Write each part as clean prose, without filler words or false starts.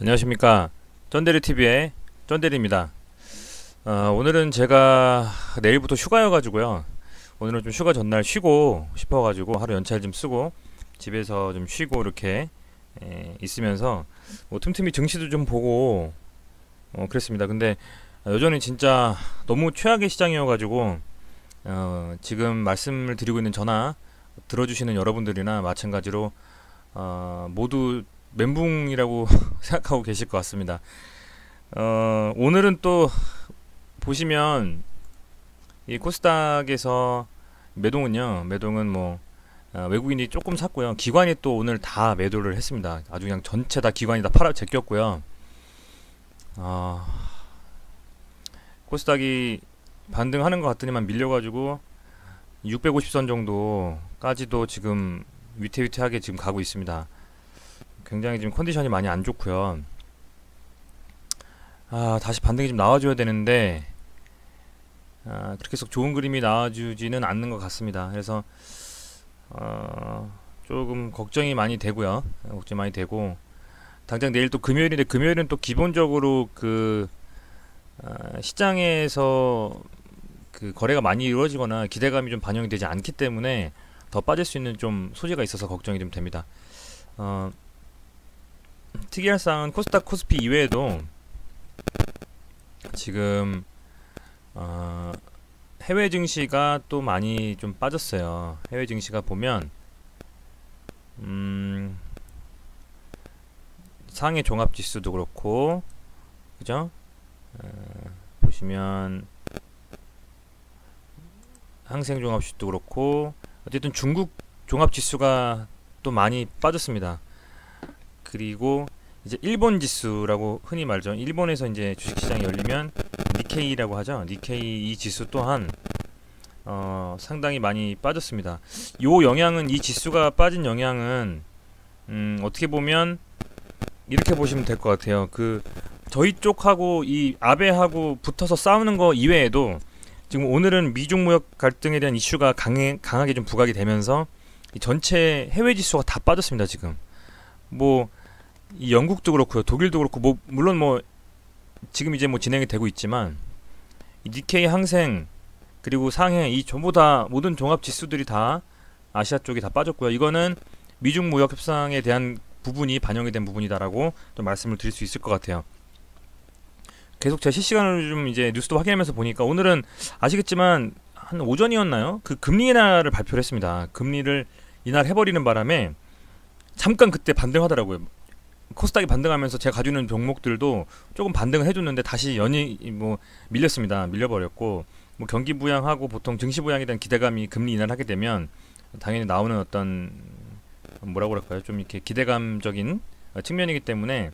안녕하십니까. 쩐데리TV의 쩐데리입니다. 오늘은 제가 내일부터 휴가여가지고요. 오늘은 좀 휴가 전날 쉬고 싶어가지고 하루 연차를 좀 쓰고 집에서 좀 쉬고 이렇게 있으면서 뭐 틈틈이 증시도 좀 보고 그랬습니다. 근데 여전히 진짜 너무 최악의 시장이어가지고 지금 말씀을 드리고 있는 저나 들어주시는 여러분들이나 마찬가지로 모두 멘붕이라고 생각하고 계실 것 같습니다. 오늘은 또 보시면 이 코스닥에서 매동은 뭐 외국인이 조금 샀고요. 기관이 또 오늘 다 매도를 했습니다. 아주 그냥 전체 다 기관이 다 팔아 제꼈고요. 코스닥이 반등하는 것 같더니만 밀려가지고 650선 정도까지도 지금 위태위태하게 지금 가고 있습니다. 굉장히 지금 컨디션이 많이 안 좋고요. 다시 반등이 좀 나와줘야 되는데 그렇게 썩 좋은 그림이 나와주지는 않는 것 같습니다. 그래서 조금 걱정이 많이 되고요. 걱정이 많이 되고, 당장 내일 또 금요일인데, 금요일은 또 기본적으로 그 시장에서 그 거래가 많이 이루어지거나 기대감이 좀 반영이 되지 않기 때문에 더 빠질 수 있는 좀 소지가 있어서 걱정이 좀 됩니다. 특이할 사항은 코스닥 코스피 이외에도 지금 해외 증시가 또 많이 좀 빠졌어요. 해외 증시가 보면 상해 종합 지수도 그렇고, 그죠? 보시면 항생 종합 지수도 그렇고, 어쨌든 중국 종합 지수가 또 많이 빠졌습니다. 그리고 이제 일본 지수라고 흔히 말죠. 일본에서 이제 주식시장이 열리면 니케이라고 하죠. 니케이 이 지수 또한 상당히 많이 빠졌습니다. 요 영향은, 이 지수가 빠진 영향은 어떻게 보면 이렇게 보시면 될 것 같아요. 그 저희 쪽하고 이 아베하고 붙어서 싸우는 거 이외에도 지금 오늘은 미중 무역 갈등에 대한 이슈가 강하게 좀 부각이 되면서 이 전체 해외 지수가 다 빠졌습니다. 지금 뭐 이 영국도 그렇고요, 독일도 그렇고, 뭐 물론 뭐 지금 이제 뭐 진행이 되고 있지만 이 니케이 항생 그리고 상해, 이 전부 다 모든 종합 지수들이 다 아시아 쪽이 다 빠졌고요. 이거는 미중 무역 협상에 대한 부분이 반영이 된 부분이다라고 좀 말씀을 드릴 수 있을 것 같아요. 계속 제가 실시간으로 좀 이제 뉴스도 확인하면서 보니까 오늘은 아시겠지만 한 오전이었나요? 그 금리 인하를 발표를 했습니다. 금리를 인하를 해버리는 바람에 잠깐 그때 반등하더라고요. 코스닥이 반등하면서 제가 가지고 있는 종목들도 조금 반등을 해줬는데 다시 뭐 밀렸습니다. 밀려버렸고, 뭐 경기 부양하고 보통 증시 부양에 대한 기대감이 금리 인하를 하게 되면 당연히 나오는 어떤 뭐라고 할까요? 좀 이렇게 기대감적인 측면이기 때문에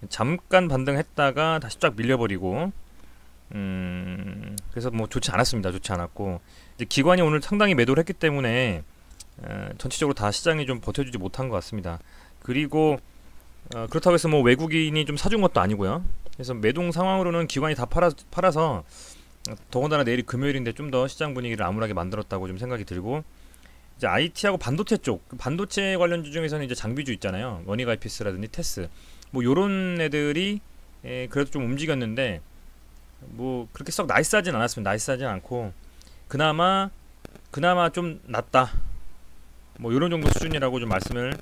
잠깐 반등했다가 다시 쫙 밀려버리고, 그래서 뭐 좋지 않았습니다. 좋지 않았고, 이제 기관이 오늘 상당히 매도를 했기 때문에 전체적으로 다 시장이 좀 버텨주지 못한 것 같습니다. 그리고 그렇다고 해서 뭐 외국인이 좀 사준 것도 아니고요. 그래서 매동 상황으로는 기관이 다 팔아서 더군다나 내일이 금요일인데 좀 더 시장 분위기를 암울하게 만들었다고 좀 생각이 들고, 이제 IT하고 반도체 쪽, 반도체 관련주 중에서는 이제 장비주 있잖아요. 원익아이피스라든지 테스, 뭐 요런 애들이 그래도 좀 움직였는데 뭐 그렇게 썩 나이스하진 않았습니다. 나이스하진 않고 그나마 좀 낫다, 뭐 요런 정도 수준이라고 좀 말씀을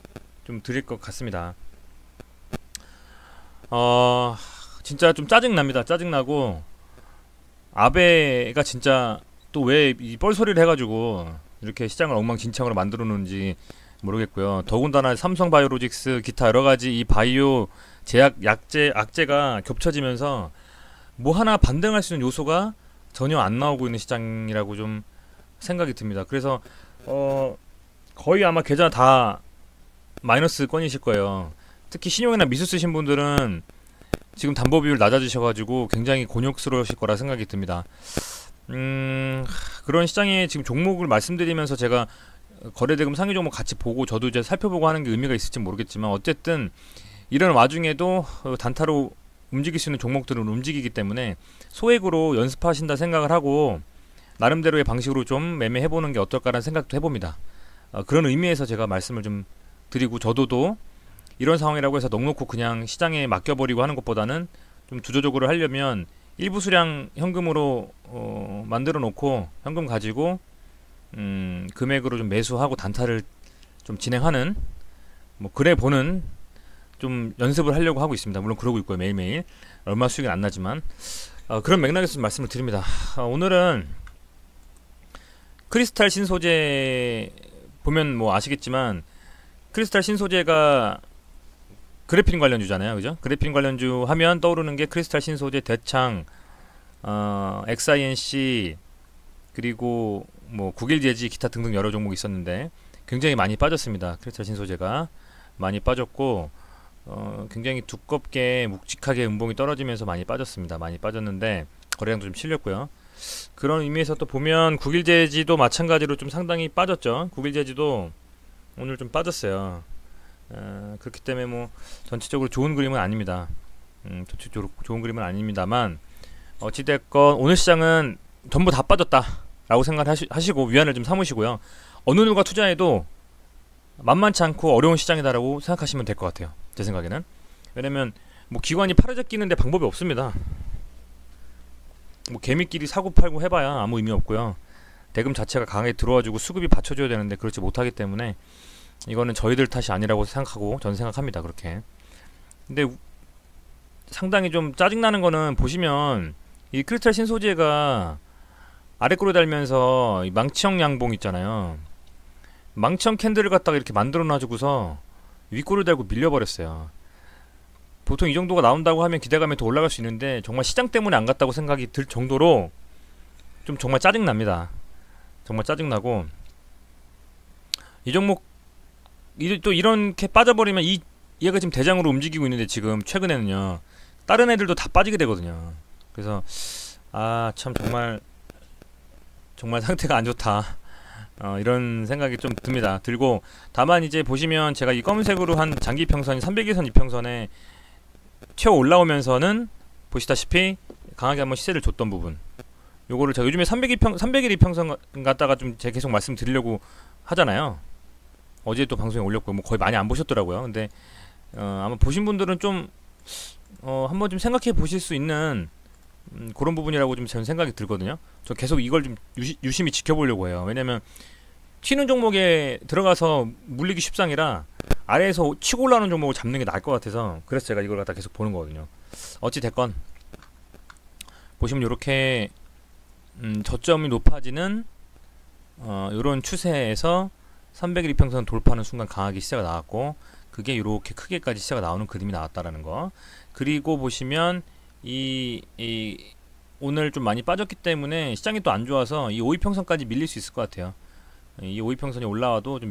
좀 드릴 것 같습니다. 진짜 좀 짜증납니다. 짜증나고, 아베가 진짜 또 왜 이 뻘소리를 해가지고 이렇게 시장을 엉망진창으로 만들어 놓는지 모르겠고요. 더군다나 삼성바이오로직스 기타 여러가지 이 바이오 제약 악재가 겹쳐지면서 뭐 하나 반등할 수 있는 요소가 전혀 안 나오고 있는 시장이라고 좀 생각이 듭니다. 그래서 거의 아마 계좌 다 마이너스 건이실 거예요. 특히 신용이나 미수 쓰신 분들은 지금 담보 비율 낮아지셔가지고 굉장히 곤욕스러우실 거라 생각이 듭니다. 그런 시장에 지금 종목을 말씀드리면서 제가 거래대금 상위 종목 같이 보고 저도 이제 살펴보고 하는 게 의미가 있을지 모르겠지만, 어쨌든 이런 와중에도 단타로 움직일 수 있는 종목들은 움직이기 때문에 소액으로 연습하신다 생각을 하고 나름대로의 방식으로 좀 매매해보는 게 어떨까라는 생각도 해봅니다. 그런 의미에서 제가 말씀을 좀 드리고, 저도 이런 상황이라고 해서 넉넉히 그냥 시장에 맡겨버리고 하는 것보다는 좀 주도적으로 하려면 일부 수량 현금으로 만들어 놓고 현금 가지고 금액으로 좀 매수하고 단타를 좀 진행하는 뭐 그래 보는 좀 연습을 하려고 하고 있습니다. 물론 그러고 있고요. 매일매일 얼마 수익은 안 나지만 그런 맥락에서 좀 말씀을 드립니다. 오늘은 크리스탈 신소재 보면 뭐 아시겠지만 크리스탈 신소재가 그래핀 관련주잖아요. 그죠? 그래핀 관련주 하면 떠오르는 게 크리스탈 신소재, 대창, XINC 그리고 뭐 국일제지 기타 등등 여러 종목이 있었는데 굉장히 많이 빠졌습니다. 크리스탈 신소재가 많이 빠졌고 굉장히 두껍게 묵직하게 음봉이 떨어지면서 많이 빠졌습니다. 많이 빠졌는데 거래량도 좀 실렸고요. 그런 의미에서 또 보면 국일제지도 마찬가지로 좀 상당히 빠졌죠. 국일제지도 오늘 좀 빠졌어요. 그렇기 때문에 뭐 전체적으로 좋은 그림은 아닙니다. 전체적으로 좋은 그림은 아닙니다만 어찌됐건 오늘 시장은 전부 다 빠졌다 라고 생각하시고 위안을 좀 삼으시고요. 어느 누가 투자해도 만만치 않고 어려운 시장이다라고 생각하시면 될 것 같아요. 제 생각에는. 왜냐면 뭐 기관이 팔아제끼는데 방법이 없습니다. 뭐 개미끼리 사고 팔고 해봐야 아무 의미 없고요. 대금 자체가 강하게 들어와주고 수급이 받쳐줘야 되는데 그렇지 못하기 때문에 이거는 저희들 탓이 아니라고 생각하고 저는 생각합니다. 그렇게. 근데 상당히 좀 짜증나는 거는 보시면 이 크리스탈 신소재가 아래꼬리 달면서 이 망치형 양봉 있잖아요. 망치형 캔들을 갖다가 이렇게 만들어 놔주고서 윗꼬리 달고 밀려버렸어요. 보통 이 정도가 나온다고 하면 기대감이 더 올라갈 수 있는데 정말 시장 때문에 안 갔다고 생각이 들 정도로 좀 정말 짜증납니다. 정말 짜증나고 이 종목 또 이렇게 빠져버리면 얘가 지금 대장으로 움직이고 있는데 지금 최근에는요 다른 애들도 다 빠지게 되거든요. 그래서 참 정말 상태가 안 좋다 이런 생각이 좀 듭니다. 들고 다만 이제 보시면 제가 이 검은색으로 한 장기 평선이 300일선 이평선에 튀어 올라오면서는 보시다시피 강하게 한번 시세를 줬던 부분 요거를 제가 요즘에 300일 이평선 갖다가 좀 제가 계속 말씀드리려고 하잖아요. 어제 또 방송에 올렸고 뭐 거의 많이 안 보셨더라고요. 근데 아마 보신 분들은 좀 한번 좀 생각해 보실 수 있는 그런 부분이라고 좀 저는 생각이 들거든요. 저 계속 이걸 좀 유심히 지켜보려고 해요. 왜냐면 튀는 종목에 들어가서 물리기 쉽상이라 아래에서 치고 올라오는 종목을 잡는 게 나을 것 같아서 그래서 제가 이걸 갖다 계속 보는 거거든요. 어찌 됐건 보시면 이렇게 저점이 높아지는 이런 추세에서 300일 이평선 돌파하는 순간 강하게 시세가 나왔고 그게 이렇게 크게까지 시세가 나오는 그림이 나왔다라는 거. 그리고 보시면 오늘 좀 많이 빠졌기 때문에 시장이 또 안 좋아서 이 5일평선까지 밀릴 수 있을 것 같아요. 이 5일평선이 올라와도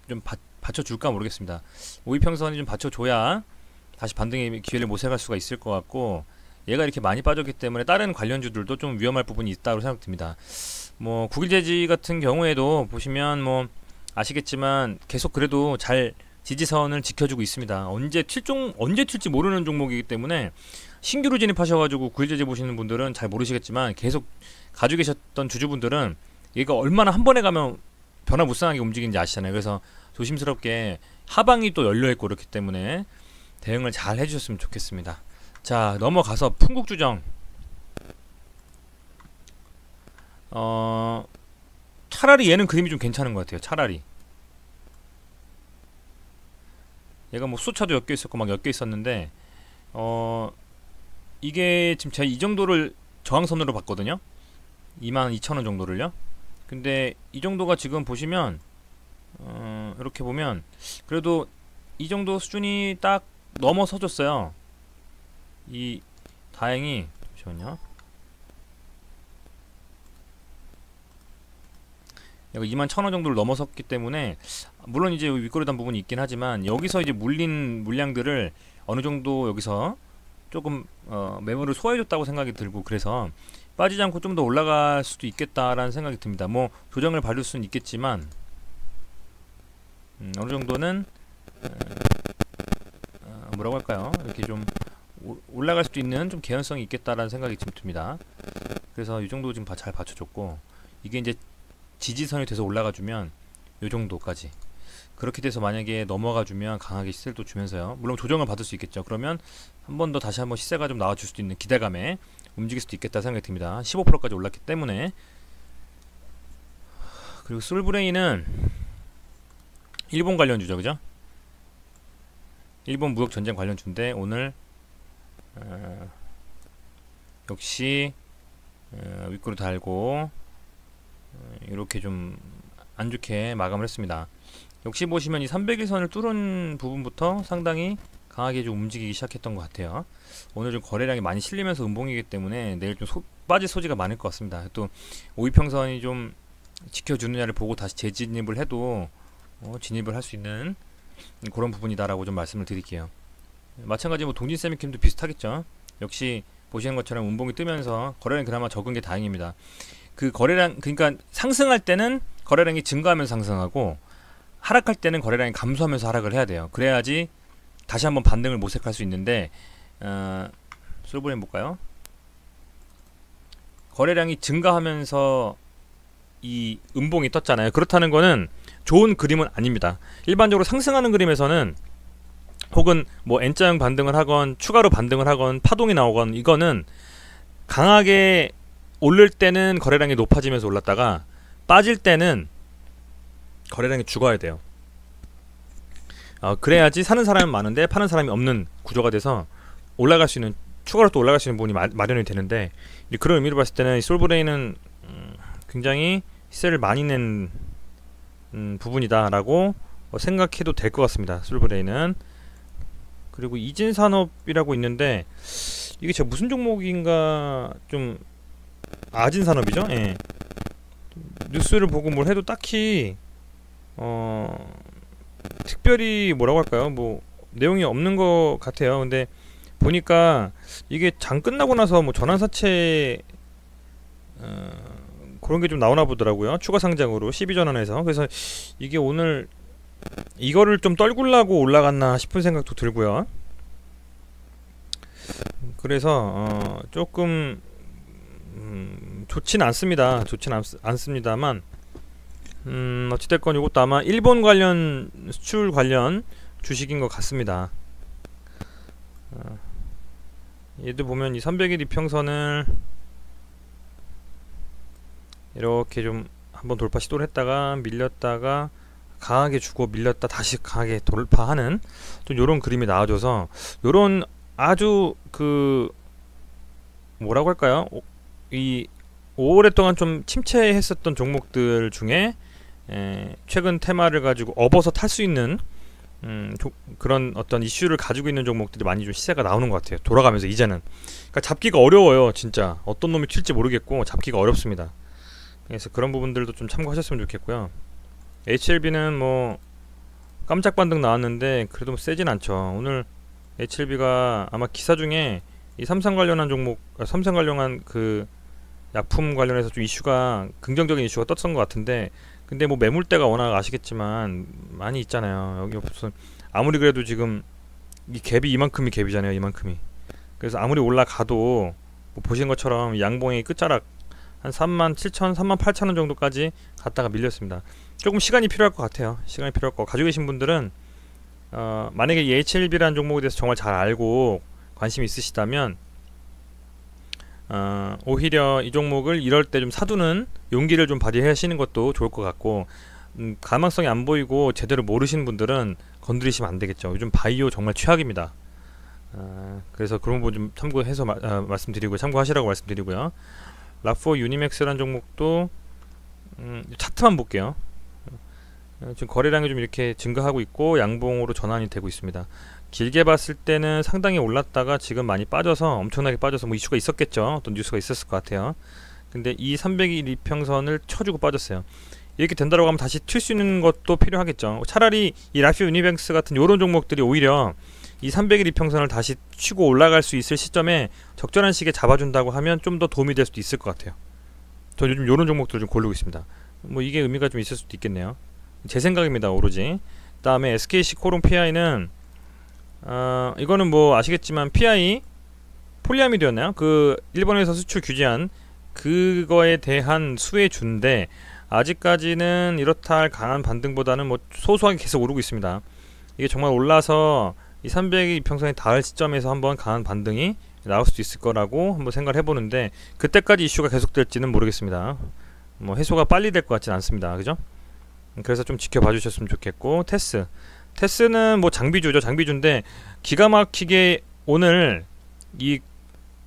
좀 받쳐줄까 모르겠습니다. 5일평선이 좀 받쳐줘야 다시 반등의 기회를 모색할 수가 있을 것 같고 얘가 이렇게 많이 빠졌기 때문에 다른 관련주들도 좀 위험할 부분이 있다고 생각됩니다. 뭐 국일제지 같은 경우에도 보시면 뭐 아시겠지만 계속 그래도 잘 지지선을 지켜주고 있습니다. 언제 튈지 모르는 종목이기 때문에 신규로 진입하셔가지고 국일제지 보시는 분들은 잘 모르시겠지만 계속 가지고 계셨던 주주분들은 얘가 얼마나 한 번에 가면 변화무쌍하게 움직이는지 아시잖아요. 그래서 조심스럽게 하방이 또 열려있고 그렇기 때문에 대응을 잘 해주셨으면 좋겠습니다. 자, 넘어가서 풍국주정. 차라리 얘는 그림이 좀 괜찮은 것 같아요. 차라리 얘가 뭐 수차도 엮여 있었고 막 엮여 있었는데 이게 지금 제가 이 정도를 저항선으로 봤거든요. 22,000원 정도를요. 근데 이 정도가 지금 보시면 이렇게 보면 그래도 이 정도 수준이 딱 넘어서줬어요. 다행히 잠시만요. 여기 21,000원 정도를 넘어섰기 때문에 물론 이제 윗꼬리단 부분이 있긴 하지만 여기서 이제 물린 물량들을 어느 정도 여기서 조금 매물을 소화해줬다고 생각이 들고 그래서 빠지지 않고 좀 더 올라갈 수도 있겠다라는 생각이 듭니다. 뭐 조정을 받을 수는 있겠지만 어느 정도는 뭐라고 할까요? 이렇게 좀 올라갈 수도 있는 좀 개연성이 있겠다라는 생각이 좀 듭니다. 그래서 이 정도 지금 잘 받쳐줬고 이게 이제 지지선이 돼서 올라가주면 요 정도까지. 그렇게 돼서 만약에 넘어가 주면 강하게 시세를 또 주면서요. 물론 조정을 받을 수 있겠죠. 그러면 한 번 더 다시 한번 시세가 좀 나와줄 수도 있는 기대감에 움직일 수도 있겠다 생각이 듭니다. 15%까지 올랐기 때문에. 그리고 솔브레인은 일본 관련주죠, 그죠? 일본 무역 전쟁 관련주인데 오늘 역시 윗구로 달고 이렇게 좀 안 좋게 마감을 했습니다. 역시 보시면 이 300일선을 뚫은 부분부터 상당히 강하게 좀 움직이기 시작했던 것 같아요. 오늘 좀 거래량이 많이 실리면서 음봉이기 때문에 내일 좀 빠질 소지가 많을 것 같습니다. 또 5위평선이 좀 지켜주느냐를 보고 다시 재진입을 해도 진입을 할 수 있는 그런 부분이다라고 좀 말씀을 드릴게요. 마찬가지로 뭐 동진세미캠도 비슷하겠죠. 역시 보시는 것처럼 음봉이 뜨면서 거래량이 그나마 적은 게 다행입니다. 그 거래량, 그러니까 상승할 때는 거래량이 증가하면서 상승하고 하락할 때는 거래량이 감소하면서 하락을 해야 돼요. 그래야지 다시 한번 반등을 모색할 수 있는데 솔브레인 볼까요? 거래량이 증가하면서 이 음봉이 떴잖아요. 그렇다는 거는 좋은 그림은 아닙니다. 일반적으로 상승하는 그림에서는 혹은 뭐 N자형 반등을 하건 추가로 반등을 하건 파동이 나오건 이거는 강하게 오를 때는 거래량이 높아지면서 올랐다가 빠질 때는 거래량이 죽어야 돼요. 그래야지 사는 사람이 많은데 파는 사람이 없는 구조가 돼서 올라갈 수 있는, 추가로 또 올라갈 수 있는 부분이 마련이 되는데, 그런 의미로 봤을 때는 이 솔브레인은 굉장히 시세를 많이 낸 부분이다라고 생각해도 될 것 같습니다. 솔브레인은. 그리고 이진산업이라고 있는데 이게 제가 무슨 종목인가 좀 아진산업이죠? 예. 뉴스를 보고 뭘 해도 딱히 특별히 뭐라고 할까요? 뭐 내용이 없는 것 같아요. 근데 보니까 이게 장 끝나고 나서 뭐 전환사채 그런 게 좀 나오나 보더라고요. 추가 상장으로 12전환해서. 그래서 이게 오늘 이거를 좀 떨구려고 올라갔나 싶은 생각도 들고요. 그래서 조금 좋진 않습니다. 않습니다만 어찌됐건 이것도 아마 일본 관련 수출 관련 주식인 것 같습니다. 얘도 보면 이 300일 이평선을 이렇게 좀 한번 돌파 시도를 했다가 밀렸다가 강하게 주고 밀렸다 다시 강하게 돌파하는 좀 요런 그림이 나와줘서 요런 아주 그 뭐라고 할까요? 이 오랫동안 좀 침체했었던 종목들 중에 최근 테마를 가지고 업어서 탈 수 있는 그런 어떤 이슈를 가지고 있는 종목들이 많이 좀 시세가 나오는 것 같아요. 돌아가면서 이제는. 그러니까 잡기가 어려워요. 진짜 어떤 놈이 튈지 모르겠고 잡기가 어렵습니다. 그래서 그런 부분들도 좀 참고하셨으면 좋겠고요. HLB는 뭐 깜짝 반등 나왔는데 그래도 세진 않죠. 오늘 HLB가 아마 기사 중에 이 삼성 관련한 종목, 삼성 관련한 그 약품 관련해서 좀 이슈가 긍정적인 이슈가 떴던 것 같은데, 근데 뭐 매물대가 워낙 아시겠지만 많이 있잖아요. 여기 무슨 아무리 그래도 지금 이 갭이 이만큼이 갭이잖아요. 이만큼이. 그래서 아무리 올라가도 뭐 보신 것처럼 양봉의 끝자락 한 37,000, 38,000원 정도까지 갔다가 밀렸습니다. 조금 시간이 필요할 것 같아요. 시간이 필요할 것 같고, 가지고 계신 분들은 만약에 이 HLB라는 종목에 대해서 정말 잘 알고 관심이 있으시다면 오히려 이 종목을 이럴 때 좀 사두는 용기를 좀 발휘하시는 것도 좋을 것 같고, 가망성이 안 보이고 제대로 모르시는 분들은 건드리시면 안 되겠죠. 요즘 바이오 정말 최악입니다. 그래서 그런 부분 좀 참고해서 말씀드리고 참고하시라고 말씀드리고요. 라포 유니맥스라는 종목도 차트만 볼게요. 지금 거래량이 좀 이렇게 증가하고 있고 양봉으로 전환이 되고 있습니다. 길게 봤을 때는 상당히 올랐다가 지금 많이 빠져서 엄청나게 빠져서 뭐 이슈가 있었겠죠. 어떤 뉴스가 있었을 것 같아요. 근데 이 300일 이평선을 쳐주고 빠졌어요. 이렇게 된다고 하면 다시 튈 수 있는 것도 필요하겠죠. 차라리 이 라피오 유니뱅스 같은 요런 종목들이 오히려 이 300일 이평선을 다시 치고 올라갈 수 있을 시점에 적절한 시기에 잡아준다고 하면 좀 더 도움이 될 수도 있을 것 같아요. 저 요즘 요런 종목들을 좀 고르고 있습니다. 뭐 이게 의미가 좀 있을 수도 있겠네요. 제 생각입니다. 오로지. 그 다음에 SKC 코론 PI는 이거는 뭐 아시겠지만 PI 폴리아미드였나요? 그 일본에서 수출 규제한 그거에 대한 수혜주인데 아직까지는 이렇다 할 강한 반등보다는 뭐 소소하게 계속 오르고 있습니다. 이게 정말 올라서 이 300이평선에 닿을 시점에서 한번 강한 반등이 나올 수도 있을 거라고 한번 생각을 해보는데, 그때까지 이슈가 계속될지는 모르겠습니다. 뭐 해소가 빨리 될 것 같지는 않습니다. 그죠? 그래서 좀 지켜봐 주셨으면 좋겠고, 테스는 뭐 장비주죠. 장비주인데 기가 막히게 오늘 이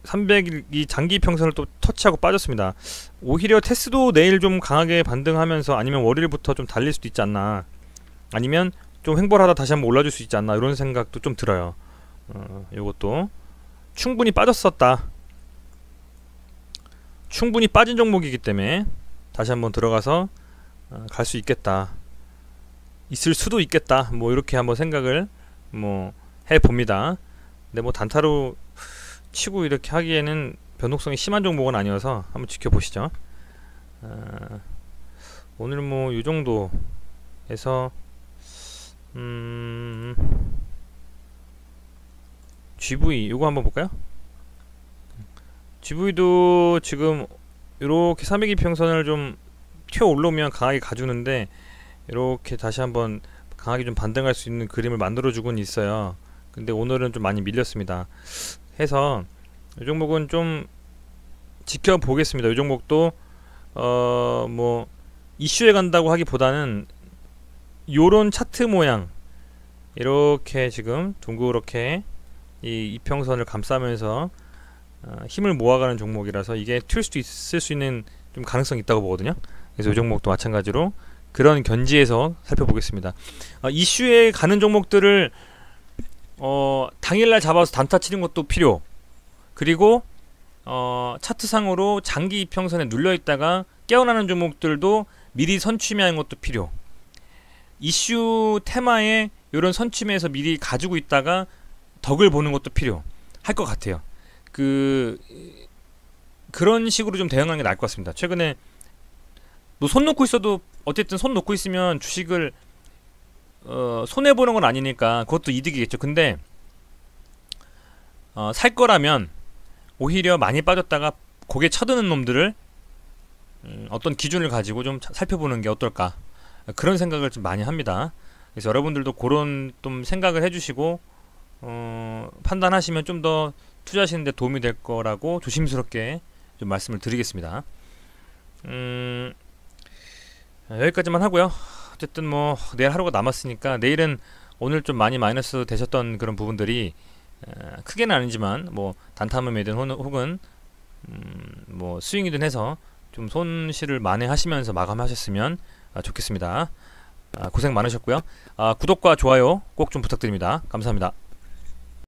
300일 이 장기 평선을 또 터치하고 빠졌습니다. 오히려 테스도 내일 좀 강하게 반등하면서 아니면 월요일부터 좀 달릴 수도 있지 않나, 아니면 좀 횡보하다 다시 한번 올라줄 수 있지 않나, 이런 생각도 좀 들어요. 요것도 충분히 빠졌었다, 충분히 빠진 종목이기 때문에 다시 한번 들어가서 갈 수 있겠다, 있을 수도 있겠다, 뭐 이렇게 한번 생각을 뭐 해봅니다. 근데 뭐 단타로 치고 이렇게 하기에는 변동성이 심한 종목은 아니어서 한번 지켜보시죠. 오늘 뭐 요정도에서 GV 요거 한번 볼까요? GV도 지금 이렇게 300이평선을 좀 튀어 올라오면 강하게 가주는데, 이렇게 다시 한번 강하게 좀 반등할 수 있는 그림을 만들어 주고는 있어요. 근데 오늘은 좀 많이 밀렸습니다. 해서 이 종목은 좀 지켜보겠습니다. 이 종목도 뭐 이슈에 간다고 하기보다는 요런 차트 모양, 이렇게 지금 둥그렇게 이 이평선을 감싸면서 힘을 모아가는 종목이라서 이게 튈 수도 있을 수 있는 좀 가능성이 있다고 보거든요. 그래서 이 종목도 마찬가지로 그런 견지에서 살펴보겠습니다. 이슈에 가는 종목들을 당일날 잡아서 단타 치는 것도 필요, 그리고 차트상으로 장기 이평선에 눌려있다가 깨어나는 종목들도 미리 선취매하는 것도 필요, 이슈 테마에 이런 선취매에서 미리 가지고 있다가 덕을 보는 것도 필요 할 것 같아요. 그런 식으로 좀 대응하는 게 나을 것 같습니다. 최근에 너 손 놓고 있어도 어쨌든 손 놓고 있으면 주식을 손해보는 건 아니니까 그것도 이득이겠죠. 근데 살 거라면 오히려 많이 빠졌다가 고개 쳐드는 놈들을 어떤 기준을 가지고 좀 살펴보는 게 어떨까, 그런 생각을 좀 많이 합니다. 그래서 여러분들도 그런 좀 생각을 해주시고 판단하시면 좀 더 투자하시는 데 도움이 될 거라고 조심스럽게 좀 말씀을 드리겠습니다. 여기까지만 하고요. 어쨌든 뭐 내일 하루가 남았으니까, 내일은 오늘 좀 많이 마이너스 되셨던 그런 부분들이 크게는 아니지만 뭐 단타매매든 혹은 뭐 스윙이든 해서 좀 손실을 만회하시면서 마감하셨으면 좋겠습니다. 고생 많으셨고요. 구독과 좋아요 꼭 좀 부탁드립니다. 감사합니다.